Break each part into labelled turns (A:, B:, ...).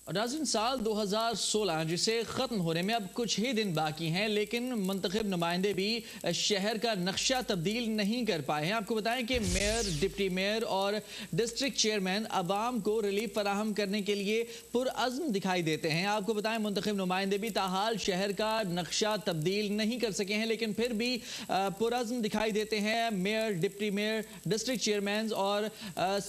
A: ناظرین، سال 2016 جسے ختم ہونے میں اب کچھ ہی دن باقی ہیں، لیکن منتخب نمائندے بھی شہر کا نقشہ تبدیل نہیں کر پائے ہیں۔ آپ کو بتائیں کہ میئر، ڈپٹی میئر اور ڈسٹرکٹ چیئرمین عوام کو ریلیف فراہم کرنے کے لیے پرعزم دکھائی دیتے ہیں۔ آپ کو بتائیں منتخب نمائندے بھی تاحال شہر کا نقشہ تبدیل نہیں کر سکے ہیں، لیکن پھر بھی پرعزم دکھائی دیتے ہیں mayor, deputy mayor, district chairmen اور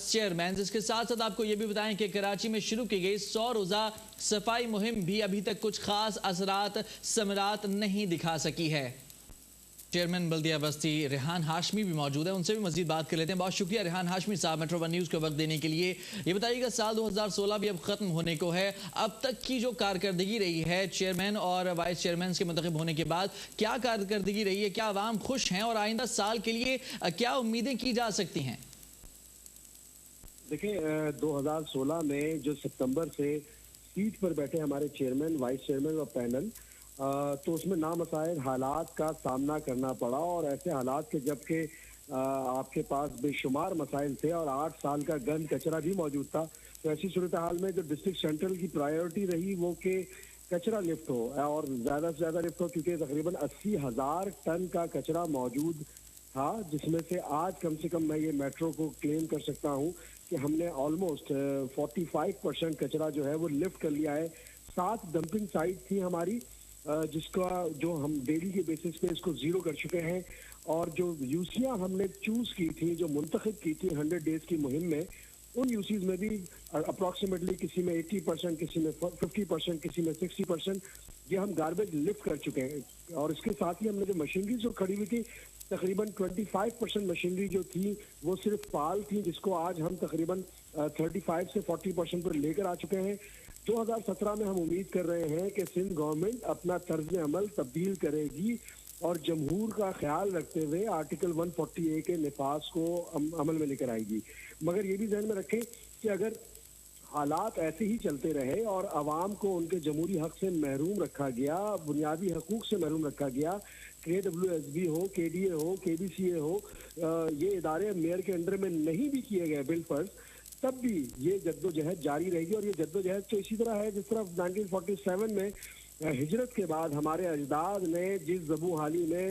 A: چیئرمینز۔ اس کے ساتھ ساتھ آپ کو یہ بھی بتائیں کہ کراچی میں شروع کی گئی 100 روزہ صفائی مہم بھی ابھی تک کچھ خاص اثرات ثمرات نہیں دکھا سکی ہے۔ چیئرمین بلدیہ بستی ریحان ہاشمی بھی موجود ہیں، ان سے بھی مزید بات کر لیتے ہیں۔ بہت شکریہ ریحان ہاشمی صاحب میٹرو ون نیوز کو وقت دینے کے لیے۔ یہ بتائیے گا، سال 2016 بھی اب ختم ہونے کو ہے، اب تک کی جو کارکردگی رہی ہے چیئرمین اور وائس چیئرمین کے منتخب ہونے کے بعد، کیا کارکردگی رہی ہے؟ کیا عوام خوش ہیں اور آئندہ سال کے لیے کیا امیدیں کی جا سکتی ہیں؟
B: دیکھیں، 2016 میں جو ستمبر سے سیٹ پر بیٹھے ہمارے چیئرمین، وائس چیئرمین اور پینل، تو اس میں نامساعد حالات کا سامنا کرنا پڑا، اور ایسے حالات کے جبکہ آپ کے پاس بے شمار مسائل تھے اور 8 سال کا گند کچرا بھی موجود تھا، تو ایسی صورتحال میں جو ڈسٹرکٹ سینٹرل کی پرائیورٹی رہی وہ کہ کچرا لفٹ ہو اور زیادہ سے زیادہ لفٹ ہو، کیونکہ تقریباً 80,000 ٹن کا کچرا موجود تھا، جس میں سے آج کم سے کم میں یہ میٹرو کو کلیم کر سکتا ہوں کہ ہم نے آلموسٹ 45% کچرا جو ہے وہ لفٹ کر لیا ہے۔ 7 ڈمپنگ سائٹ تھی ہماری، جس کا جو ہم ڈیلی کے بیسس پہ اس کو زیرو کر چکے ہیں، اور جو یوسیاں ہم نے چوز کی تھی، جو منتخب کی تھی 100 ڈیز کی مہم میں، ان یوسیز میں بھی اپروکسیمیٹلی کسی میں 80%، کسی میں 50%، کسی میں 60% یہ ہم گاربیج لفٹ کر چکے ہیں۔ اور اس کے ساتھ ہی ہم نے جو مشینری جو کھڑی ہوئی تھی، تقریباً 25% مشینری جو تھی وہ صرف پال تھی، جس کو آج ہم تقریباً 35 سے 40% پر لے کر آ چکے ہیں۔ 2017 میں ہم امید کر رہے ہیں کہ سندھ گورنمنٹ اپنا طرز عمل تبدیل کرے گی اور جمہور کا خیال رکھتے ہوئے آرٹیکل 140A کے نفاذ کو عمل میں لے کر آئے گی۔ مگر یہ بھی ذہن میں رکھیں کہ اگر حالات ایسے ہی چلتے رہے اور عوام کو ان کے جمہوری حق سے محروم رکھا گیا، بنیادی حقوق سے محروم رکھا گیا، KWSB ہو، KDA ہو، KBCA ہو، یہ ادارے میئر کے انڈر میں نہیں بھی کیے گئے بل فرض، تب بھی یہ جدوجہد جاری رہے گی۔ اور یہ جدوجہد تو اسی طرح ہے جس طرح 1947 میں ہجرت کے بعد ہمارے اجداد نے جس زبوں حالی میں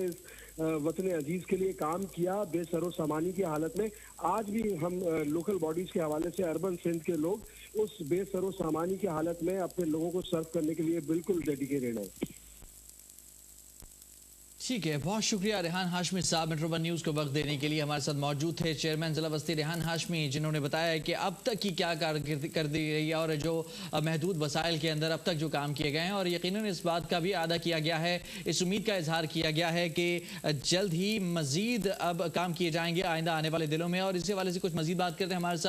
B: وطن عزیز کے لیے کام کیا بے سر و سامانی کی حالت میں، آج بھی ہم لوکل باڈیز کے حوالے سے اربن سندھ کے لوگ اس بے سر و سامانی کی حالت میں اپنے لوگوں کو سرو کرنے کے لیے بالکل ڈیڈیکیٹڈ ہیں۔
A: ٹھیک ہے، بہت شکریہ ریحان ہاشمی صاحب میٹرو ون نیوز کو وقت دینے کے لیے ہمارے ساتھ موجود تھے۔ چیئرمین ضلع بستی ریحان ہاشمی، جنہوں نے بتایا کہ اب تک کی کیا کارکردگی رہی ہے اور جو محدود وسائل کے اندر اب تک جو کام کیے گئے ہیں، اور یقیناً اس بات کا بھی اعادہ کیا گیا ہے، اس امید کا اظہار کیا گیا ہے کہ جلد ہی مزید اب کام کیے جائیں گے آئندہ آنے والے دنوں میں۔ اور اس حوالے سے کچھ مزید بات کرتے ہیں ہمارے ساتھ